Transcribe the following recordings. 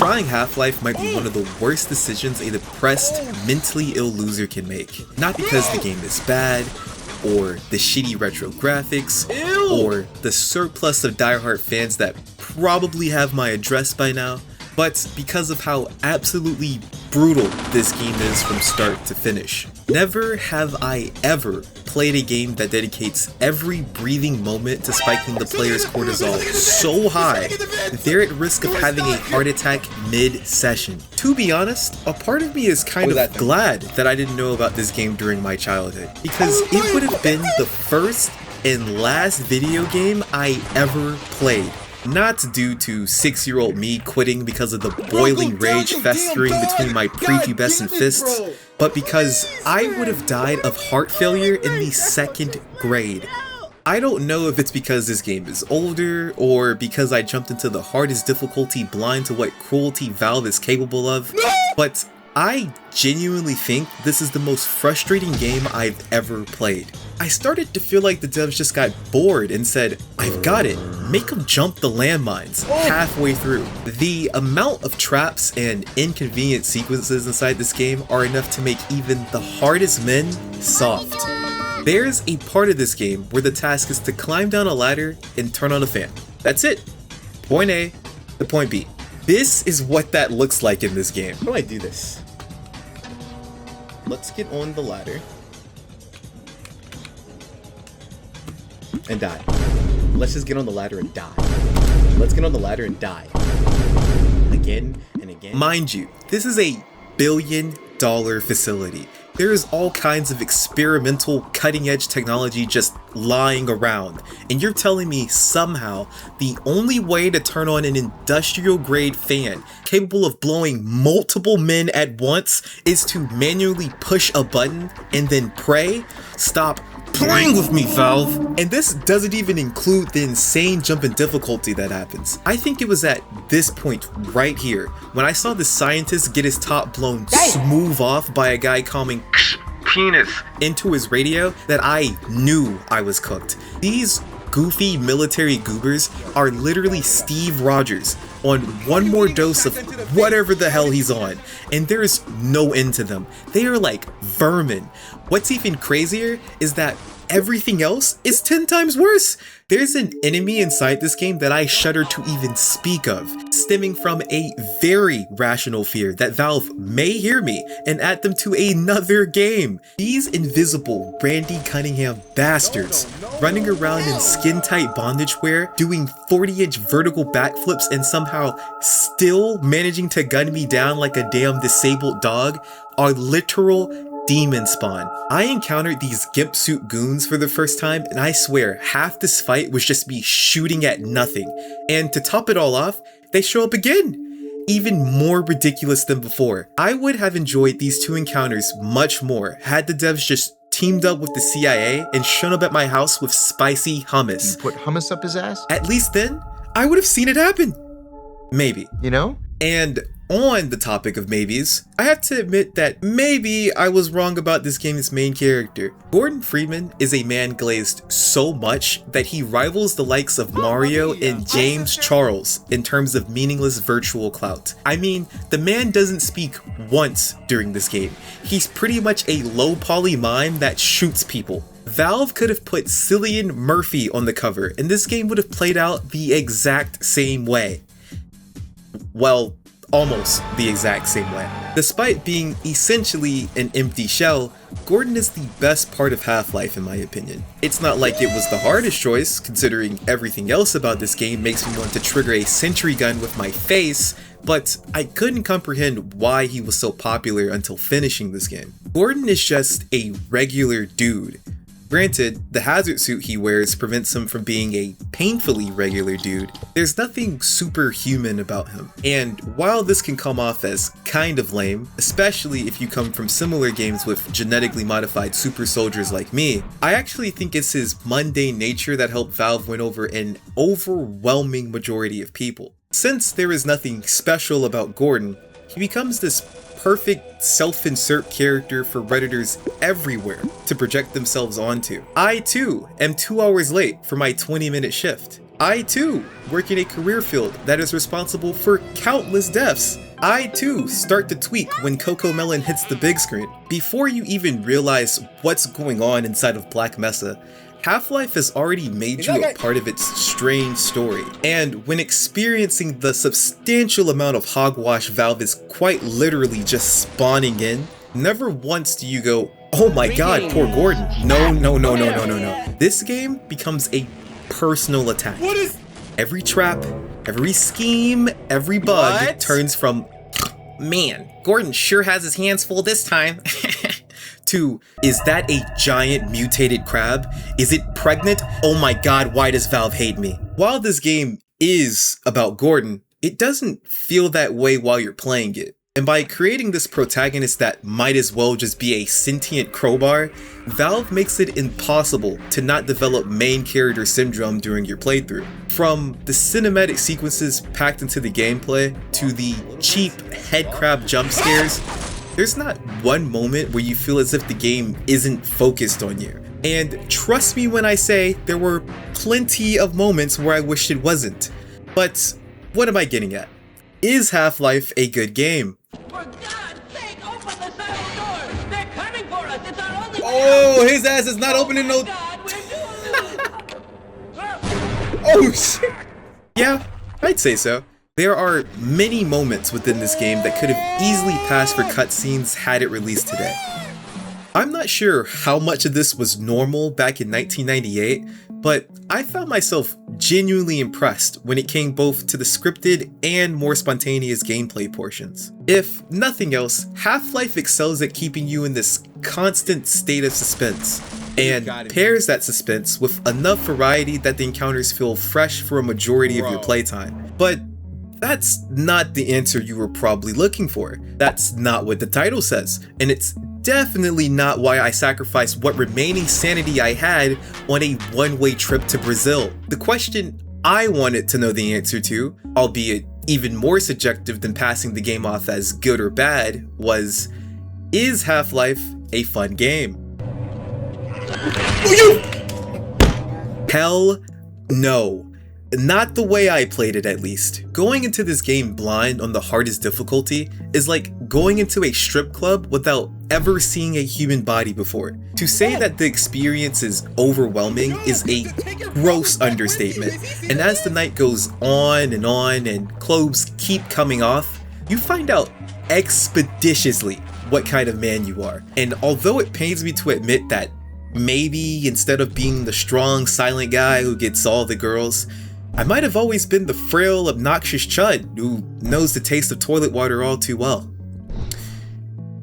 Trying Half-Life might be one of the worst decisions a depressed, mentally ill loser can make. Not because the game is bad, or the shitty retro graphics, or the surplus of diehard fans that probably have my address by now, but because of how absolutely brutal this game is from start to finish. Never have I ever played a game that dedicates every breathing moment to spiking the player's cortisol so high that they're at risk of having a heart attack mid-session. To be honest, a part of me is kind of glad that I didn't know about this game during my childhood, because it would have been the first and last video game I ever played. Not due to 6-year-old me quitting because of the boiling rage festering between my prepubescent fists, but because I would have died of heart failure in the 2nd grade. I don't know if it's because this game is older, or because I jumped into the hardest difficulty blind to what cruelty Valve is capable of, but I genuinely think this is the most frustrating game I've ever played. I started to feel like the devs just got bored and said, "I've got it, make them jump the landmines," halfway through. The amount of traps and inconvenient sequences inside this game are enough to make even the hardest men soft. There's a part of this game where the task is to climb down a ladder and turn on a fan. That's it. Point A to point B. This is what that looks like in this game. How do I do this? Let's get on the ladder and die. Let's just get on the ladder and die. Let's get on the ladder and die. Again and again. Mind you, this is a billion-dollar facility. There is all kinds of experimental, cutting-edge technology just lying around, and you're telling me somehow the only way to turn on an industrial-grade fan capable of blowing multiple men at once is to manually push a button and then pray? Stop playing with me, Valve! And this doesn't even include the insane jump in difficulty that happens. I think it was at this point right here, when I saw the scientist get his top blown smooth off by a guy calming penis into his radio, that I knew I was cooked. These goofy military goobers are literally Steve Rogers on one more dose of whatever the hell he's on, and there's no end to them. They are like vermin. What's even crazier is that everything else is 10 times worse. There's an enemy inside this game that I shudder to even speak of, stemming from a very rational fear that Valve may hear me and add them to another game. These invisible Randy Cunningham bastards running around in skin-tight bondage wear, doing 40-inch vertical backflips and somehow still managing to gun me down like a damn disabled dog are literal demon spawn. I encountered these gimp suit goons for the first time, and I swear half this fight was just me shooting at nothing. And to top it all off, they show up again, even more ridiculous than before. I would have enjoyed these two encounters much more had the devs just teamed up with the CIA and shown up at my house with spicy hummus. You put hummus up his ass? At least then, I would have seen it happen. Maybe. You know? And on the topic of maybes, I have to admit that maybe I was wrong about this game's main character. Gordon Freeman is a man glazed so much that he rivals the likes of Mario and James Charles in terms of meaningless virtual clout. I mean, the man doesn't speak once during this game. He's pretty much a low poly mime that shoots people. Valve could have put Cillian Murphy on the cover, and this game would have played out the exact same way. Well, almost the exact same way. Despite being essentially an empty shell, Gordon is the best part of Half-Life in my opinion. It's not like it was the hardest choice, considering everything else about this game makes me want to trigger a sentry gun with my face, but I couldn't comprehend why he was so popular until finishing this game. Gordon is just a regular dude. Granted, the hazard suit he wears prevents him from being a painfully regular dude. There's nothing superhuman about him. And while this can come off as kind of lame, especially if you come from similar games with genetically modified super soldiers like me, I actually think it's his mundane nature that helped Valve win over an overwhelming majority of people. Since there is nothing special about Gordon, he becomes this perfect self-insert character for Redditors everywhere to project themselves onto. I too am 2 hours late for my 20-minute shift. I too work in a career field that is responsible for countless deaths. I too start to tweak when Coco Melon hits the big screen. Before you even realize what's going on inside of Black Mesa, Half-Life has already made you a part of its strange story. And when experiencing the substantial amount of hogwash Valve is quite literally just spawning in, never once do you go, oh my god, poor Gordon. No. This game becomes a personal attack. Every trap, every scheme, every bug turns from, man, Gordon sure has his hands full this time, to, is that a giant mutated crab? Is it pregnant? Oh my god, why does Valve hate me? While this game is about Gordon, it doesn't feel that way while you're playing it. And by creating this protagonist that might as well just be a sentient crowbar, Valve makes it impossible to not develop main character syndrome during your playthrough. From the cinematic sequences packed into the gameplay, to the cheap headcrab jump scares, there's not one moment where you feel as if the game isn't focused on you. And trust me when I say there were plenty of moments where I wished it wasn't. But what am I getting at? Is Half-Life a good game? For God's sake, open the side door! They're coming for us! It's our only way Oh, his ass is not opening no... God, we're doing Oh shit! Yeah, I'd say so. There are many moments within this game that could have easily passed for cutscenes had it released today. I'm not sure how much of this was normal back in 1998, but I found myself genuinely impressed when it came both to the scripted and more spontaneous gameplay portions. If nothing else, Half-Life excels at keeping you in this constant state of suspense, and pairs that suspense with enough variety that the encounters feel fresh for a majority of your playtime. But that's not the answer you were probably looking for. That's not what the title says, and it's definitely not why I sacrificed what remaining sanity I had on a one-way trip to Brazil. The question I wanted to know the answer to, albeit even more subjective than passing the game off as good or bad, was, is Half-Life a fun game? Hell no. Not the way I played it, at least. Going into this game blind on the hardest difficulty is like going into a strip club without ever seeing a human body before. To say that the experience is overwhelming is a gross understatement, and as the night goes on and clothes keep coming off, you find out expeditiously what kind of man you are. And although it pains me to admit that maybe instead of being the strong, silent guy who gets all the girls, I might have always been the frail, obnoxious chud who knows the taste of toilet water all too well.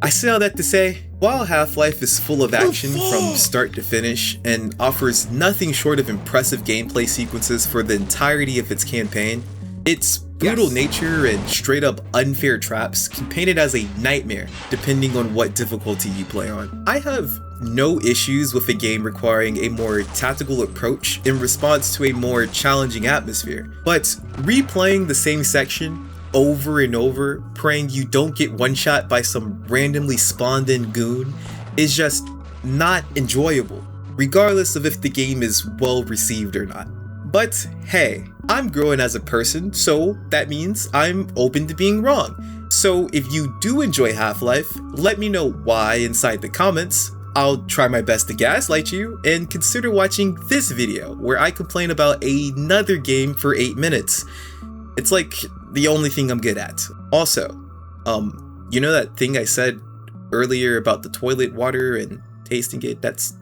I say all that to say, while Half-Life is full of action from start to finish and offers nothing short of impressive gameplay sequences for the entirety of its campaign, its brutal nature and straight up unfair traps can paint it as a nightmare depending on what difficulty you play on. I have no issues with a game requiring a more tactical approach in response to a more challenging atmosphere, but replaying the same section over and over, praying you don't get one-shot by some randomly spawned in goon, is just not enjoyable, regardless of if the game is well received or not. But hey, I'm growing as a person, so that means I'm open to being wrong. So if you do enjoy Half-Life, let me know why inside the comments. I'll try my best to gaslight you, and consider watching this video where I complain about another game for 8 minutes. It's like the only thing I'm good at. Also, you know that thing I said earlier about the toilet water and tasting it? That's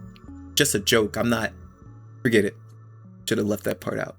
just a joke. I'm not... Forget it. Should have left that part out.